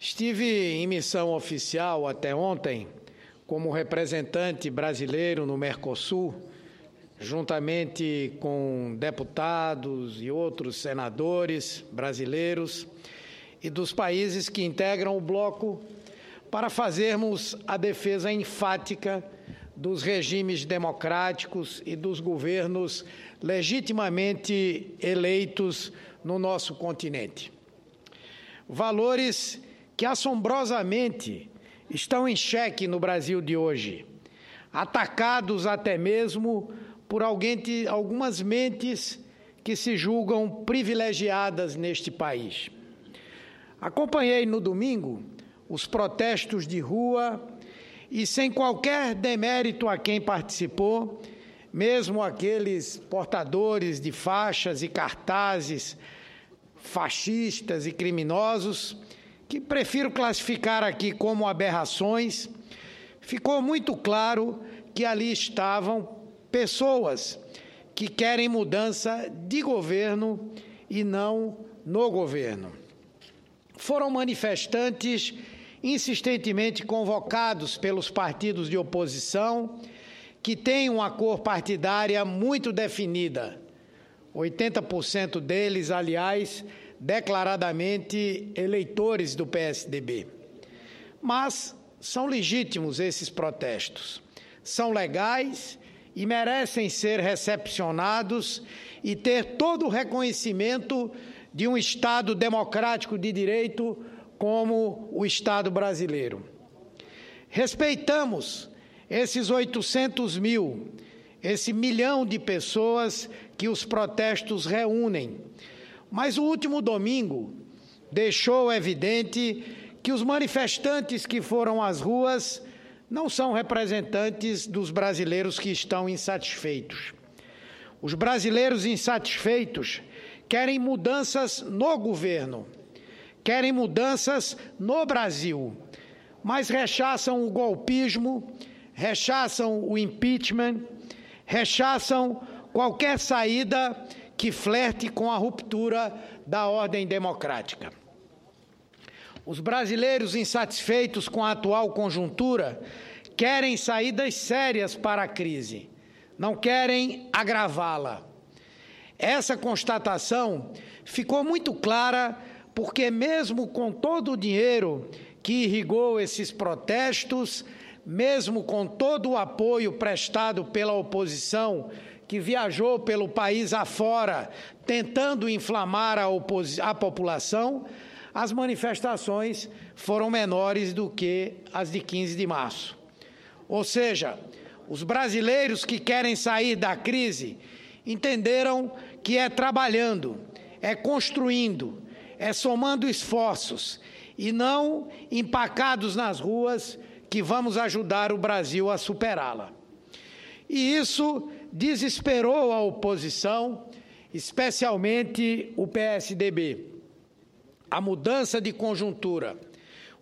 Estive em missão oficial até ontem como representante brasileiro no Mercosul, juntamente com deputados e outros senadores brasileiros e dos países que integram o bloco, para fazermos a defesa enfática dos regimes democráticos e dos governos legitimamente eleitos no nosso continente. Valores que assombrosamente estão em xeque no Brasil de hoje, atacados até mesmo por algumas mentes que se julgam privilegiadas neste país. Acompanhei no domingo os protestos de rua e, sem qualquer demérito a quem participou, mesmo aqueles portadores de faixas e cartazes fascistas e criminosos, que prefiro classificar aqui como aberrações, ficou muito claro que ali estavam pessoas que querem mudança de governo e não no governo. Foram manifestantes insistentemente convocados pelos partidos de oposição, que têm uma cor partidária muito definida. 80% deles, aliás, declaradamente eleitores do PSDB. Mas são legítimos esses protestos, são legais e merecem ser recepcionados e ter todo o reconhecimento de um Estado democrático de direito como o Estado brasileiro. Respeitamos esses 800 mil, esse 1 milhão de pessoas que os protestos reúnem, mas o último domingo deixou evidente que os manifestantes que foram às ruas não são representantes dos brasileiros que estão insatisfeitos. Os brasileiros insatisfeitos querem mudanças no governo, querem mudanças no Brasil, mas rechaçam o golpismo, rechaçam o impeachment, rechaçam qualquer saída que flerte com a ruptura da ordem democrática. Os brasileiros insatisfeitos com a atual conjuntura querem saídas sérias para a crise, não querem agravá-la. Essa constatação ficou muito clara porque, mesmo com todo o dinheiro que irrigou esses protestos, mesmo com todo o apoio prestado pela oposição, que viajou pelo país afora, tentando inflamar a população, as manifestações foram menores do que as de 15 de março. Ou seja, os brasileiros que querem sair da crise entenderam que é trabalhando, é construindo, é somando esforços e não empacados nas ruas que vamos ajudar o Brasil a superá-la. E isso desesperou a oposição, especialmente o PSDB. A mudança de conjuntura,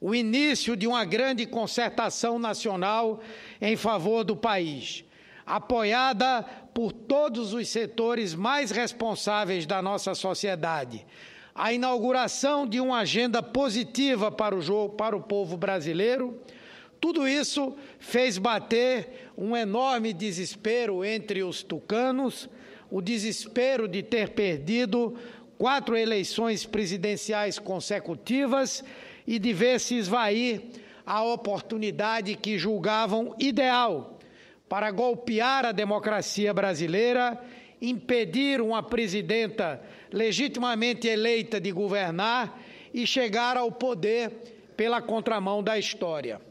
o início de uma grande concertação nacional em favor do país, apoiada por todos os setores mais responsáveis da nossa sociedade, a inauguração de uma agenda positiva para o povo brasileiro, tudo isso fez bater um enorme desespero entre os tucanos, o desespero de ter perdido 4 eleições presidenciais consecutivas e de ver se esvair a oportunidade que julgavam ideal para golpear a democracia brasileira, impedir uma presidenta legitimamente eleita de governar e chegar ao poder pela contramão da história.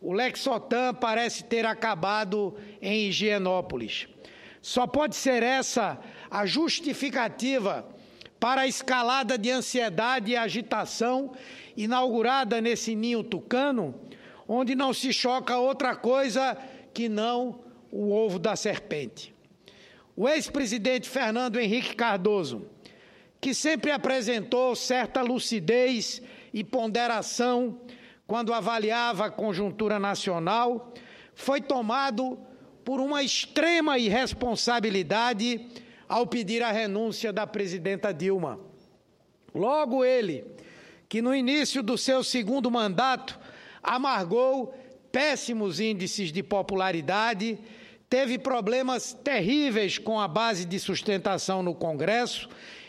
O Lexotan parece ter acabado em Higienópolis. Só pode ser essa a justificativa para a escalada de ansiedade e agitação inaugurada nesse ninho tucano, onde não se choca outra coisa que não o ovo da serpente. O ex-presidente Fernando Henrique Cardoso, que sempre apresentou certa lucidez e ponderação quando avaliava a conjuntura nacional, foi tomado por uma extrema irresponsabilidade ao pedir a renúncia da presidenta Dilma. Logo ele, que no início do seu segundo mandato amargou péssimos índices de popularidade, teve problemas terríveis com a base de sustentação no Congresso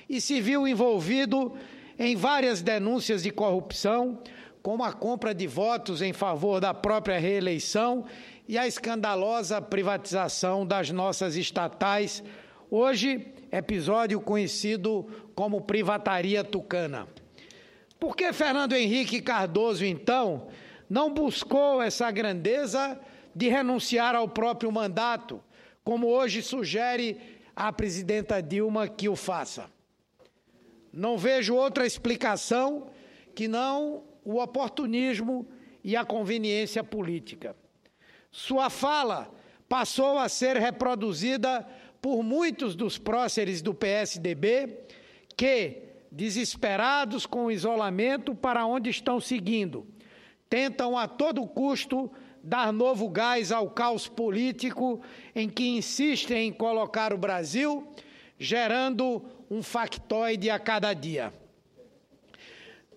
e se viu envolvido em várias denúncias de corrupção, como a compra de votos em favor da própria reeleição e a escandalosa privatização das nossas estatais, hoje episódio conhecido como Privataria Tucana. Por que Fernando Henrique Cardoso, então, não buscou essa grandeza de renunciar ao próprio mandato, como hoje sugere a presidenta Dilma que o faça? Não vejo outra explicação que não o oportunismo e a conveniência política. Sua fala passou a ser reproduzida por muitos dos próceres do PSDB que, desesperados com o isolamento para onde estão seguindo, tentam a todo custo dar novo gás ao caos político em que insistem em colocar o Brasil, gerando um factoide a cada dia.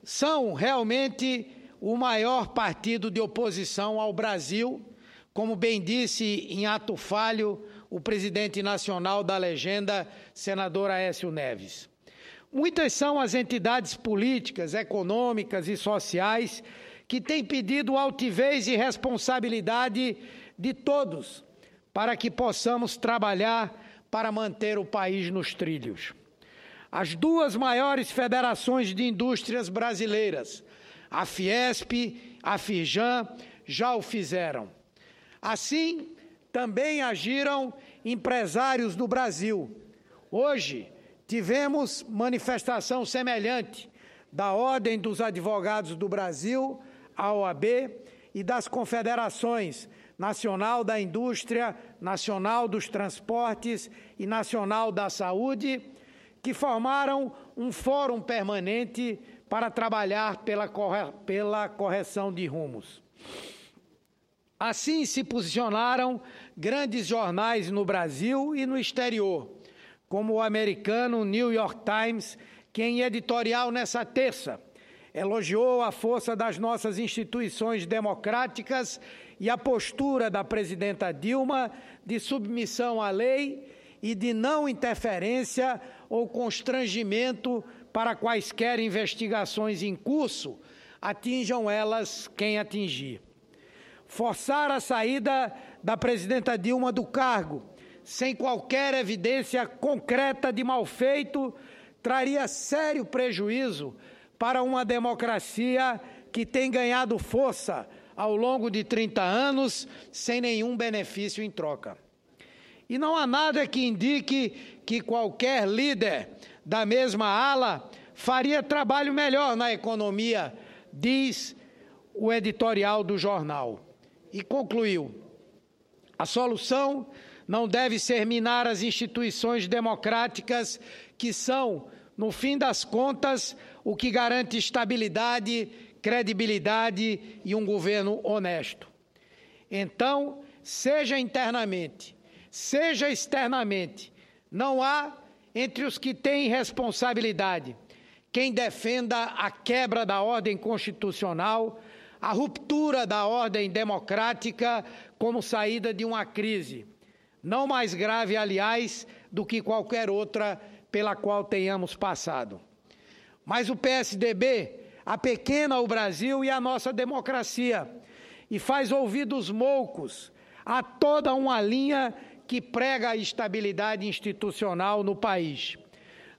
São realmente o maior partido de oposição ao Brasil, como bem disse em ato falho o presidente nacional da legenda, senador Aécio Neves. Muitas são as entidades políticas, econômicas e sociais que têm pedido altivez e responsabilidade de todos para que possamos trabalhar para manter o país nos trilhos. As duas maiores federações de indústrias brasileiras, a Fiesp, a Firjan, já o fizeram. Assim, também agiram empresários do Brasil. Hoje, tivemos manifestação semelhante da Ordem dos Advogados do Brasil, a OAB, e das confederações Nacional da Indústria, Nacional dos Transportes e Nacional da Saúde, que formaram um fórum permanente para trabalhar pela correção de rumos. Assim se posicionaram grandes jornais no Brasil e no exterior, como o americano New York Times, que em editorial nessa terça elogiou a força das nossas instituições democráticas e a postura da presidenta Dilma de submissão à lei e de não interferência ou constrangimento para quaisquer investigações em curso, atinjam elas quem atingir. Forçar a saída da presidenta Dilma do cargo, sem qualquer evidência concreta de malfeito, traria sério prejuízo para uma democracia que tem ganhado força ao longo de 30 anos, sem nenhum benefício em troca. E não há nada que indique que qualquer líder da mesma ala faria trabalho melhor na economia, diz o editorial do jornal. E concluiu: a solução não deve ser minar as instituições democráticas que são, no fim das contas, o que garante estabilidade, credibilidade e um governo honesto. Então, seja internamente, seja externamente, não há entre os que têm responsabilidade quem defenda a quebra da ordem constitucional, a ruptura da ordem democrática como saída de uma crise, não mais grave, aliás, do que qualquer outra pela qual tenhamos passado. Mas o PSDB apequena o Brasil e a nossa democracia e faz ouvidos moucos a toda uma linha que prega a estabilidade institucional no país.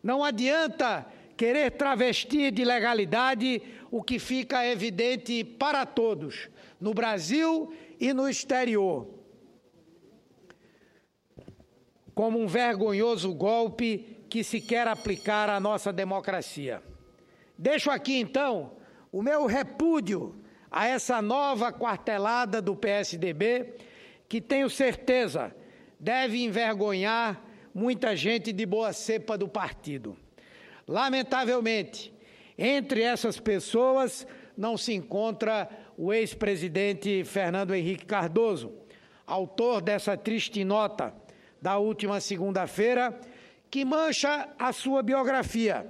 Não adianta querer travestir de legalidade o que fica evidente para todos, no Brasil e no exterior, como um vergonhoso golpe que se quer aplicar à nossa democracia. Deixo aqui, então, o meu repúdio a essa nova quartelada do PSDB, que tenho certeza deve envergonhar muita gente de boa cepa do partido. Lamentavelmente, entre essas pessoas não se encontra o ex-presidente Fernando Henrique Cardoso, autor dessa triste nota da última segunda-feira, que mancha a sua biografia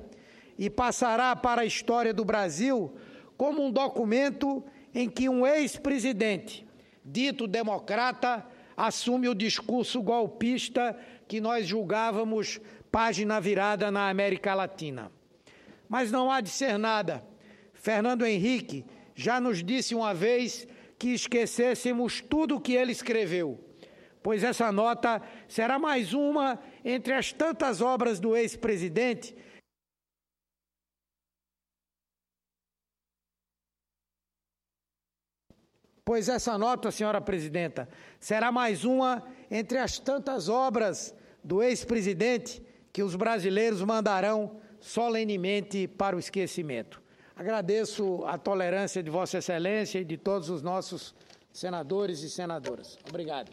e passará para a história do Brasil como um documento em que um ex-presidente, dito democrata, assume o discurso golpista que nós julgávamos página virada na América Latina. Mas não há de ser nada. Fernando Henrique já nos disse uma vez que esquecêssemos tudo o que ele escreveu, pois essa nota será mais uma entre as tantas obras do ex-presidente. Pois essa nota, senhora presidenta, será mais uma entre as tantas obras do ex-presidente que os brasileiros mandarão solenemente para o esquecimento. Agradeço a tolerância de Vossa Excelência e de todos os nossos senadores e senadoras. Obrigado.